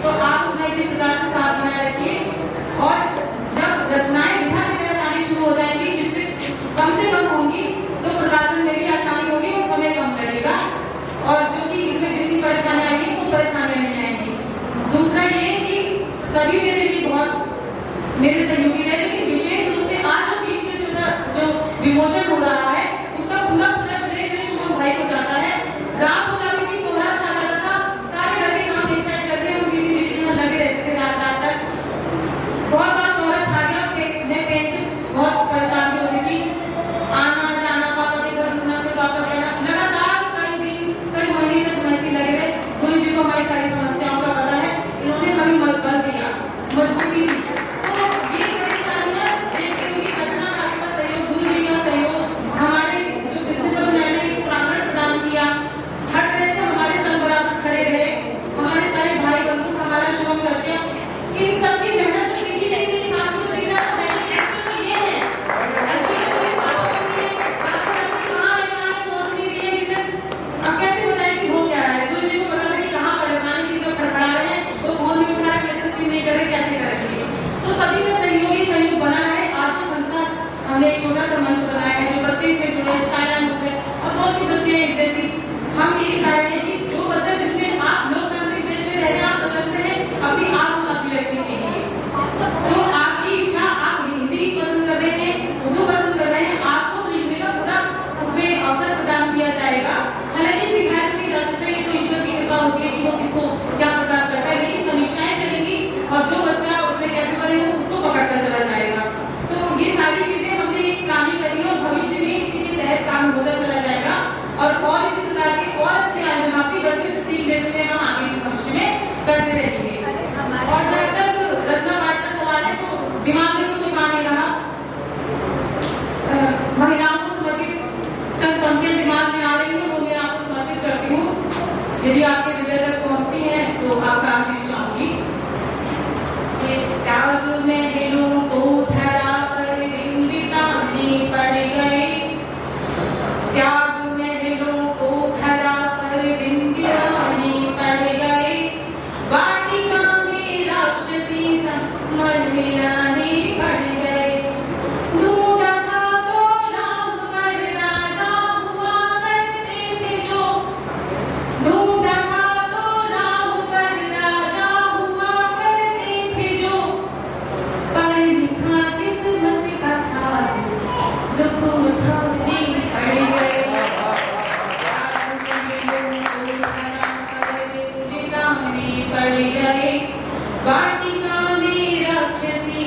तो आप अपना इसी प्रकार से साथ बनाए रखिए। और जब रचनाएं विधा की तरह आनी शुरू हो जाएंगी, मिस्टेक्स कम से कम होंगी, तो प्रकाशन में भी आसानी होगी और समय कम लगेगा। और जो कि इसमें जितनी परेशानियां आई वो परेशानियां नहीं आएंगी। दूसरा ये कि सभी मेरे लिए बहुत मेरे सहयोगी रहे, लेकिन विशेष रूप से आज जो वीर का जो विमोचन हो रहा है उसका पूरा श्रेय मेरे शुभम भाई को जाता है। रात हो जाती थी, कोहरा छा जाता था, सारे घर के काम एक साइड करके हम दीदी यहाँ लगे रहते थे रात रात तक। बहुत बार कोहरा छा गया, मैं पेन से बहुत परेशान भी होती थी, आना जाना, पापा के घर रुकना, फिर वापस जाना, लगातार कई दिन कई महीने तक हम ऐसे लगे रहे। गुरु जी को हमारी सारी समस्याओं का पता है, इन्होंने हमें बल दिया, मजबूती दी। तो ये परेशानियां देखते हुए रचना का सहयोग, गुरु जी का सहयोग, हमारे जो प्रिंसिपल मैंने प्रांगण प्रदान किया, हर तरह से हमारे संग बराबर खड़े रहे, हमारे सारे भाई बंधु, हमारा शुभम कश्यप, इन सबकी मेहनत जो दिखी नहीं थी, सामने जो दिख रहा है एक्चुअली ये है, एक्चुअली कोई पापा नहीं है, आपको ऐसे कहाँ लेना है, पहुँच नहीं रही है अभी तक। अब कैसे बताएं कि हो क्या रहा है? गुरु जी को पता था कि कहाँ परेशानी थी, जो खड़खड़ा रहे हैं, वो फोन नहीं उठा रहे, मैसेज भी नहीं कर रहे, कैसे करेंगे? तो सभी का सहयोग बना है। आज जो संस्था हमने एक छोटा सा मंच बनाया है, जो बच्चे इसमें जुड़े हैं, शायद हुए और बहुत सी बच्चे हैं जैसी, हम यही चाह रहे हैं कि जो बच्चा जिसमें आप लोकतांत्रिक देश में रह रहे हैं, आप स्वतंत्र हैं अपनी आप अभिव्यक्ति के लिए, तो आपकी इच्छा, आप हिंदी पसंद कर रहे हैं, उर्दू पसंद कर रहे हैं, आपको सीखने का पूरा उसमें अवसर प्रदान किया जाएगा। हालांकि सिखाया तो नहीं जा सकता, ये तो ईश्वर की कृपा होती है कि वो किसको क्या प्रदान करता है, लेकिन समीक्षाएं चलेंगी और जो बच्चा उसमें कैपेबल है उसको पकड़ता चला जाएगा। तो ये सारी चीजें हमने एक प्लानिंग करी है और भविष्य में इसी के तहत काम होता चला जाएगा। और इसी प्रकार के और अच्छे आयोजन आपकी गलतियों से सीख लेते हुए हम आगे भी भविष्य में करते रहेंगे। और जब तक रचना पाठ का सवाल है तो दिमाग में तो कुछ आ नहीं रहा, महिलाओं को समर्पित चंद पंक्तियां दिमाग में आ रही है, वो मैं आपको समर्पित करती हूँ। यदि आपके हृदय तक पहुँचती है तो आपका आशीष चाहूंगी। त्याग महलों को धरा कर दिन बिताने पड़ गए, त्याग महलों को धरा कर दिन बिताने पड़ गए, वाटिका में राक्षसी मन मिलाने पड़ गए, ढूंढा था तो नाम पर राजा हुआ करते थे जो, ढूंढा था तो नाम पर राजा हुआ करते थे जो, पर लिखा किस्मत का था दुख उठाने पड़ गए, पड़ गए, वाटिका में राक्षसी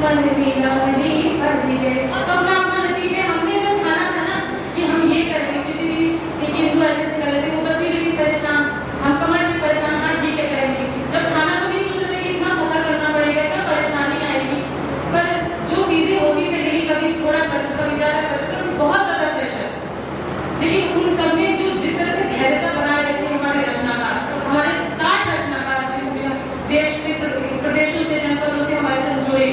मन मिलाने पड़ गए। तो अपना अपना नसीब है, हमने जो ठाना था ना कि हम ये करेंगे, लेकिन तू ऐसे कर लेते, वो बच्चे लेकिन परेशान, हम कमर से परेशान, हाँ ठीक है करेंगे। जब खाना तो नहीं सोचा था कि इतना सफर करना पड़ेगा, इतना परेशानी आएगी, पर जो चीजें होती चलेगी, कभी थोड़ा प्रेशर, कभी ज्यादा प्रेशर, कभी बहुत ज्यादा प्रेशर, लेकिन उन सब में जो जिस तरह से धैर्यता बनाए रखे हमारे रचनाकार, हमारे 60 रचनाकार देश से, प्रदेशों से, जनपदों से हमारे साथ जुड़े,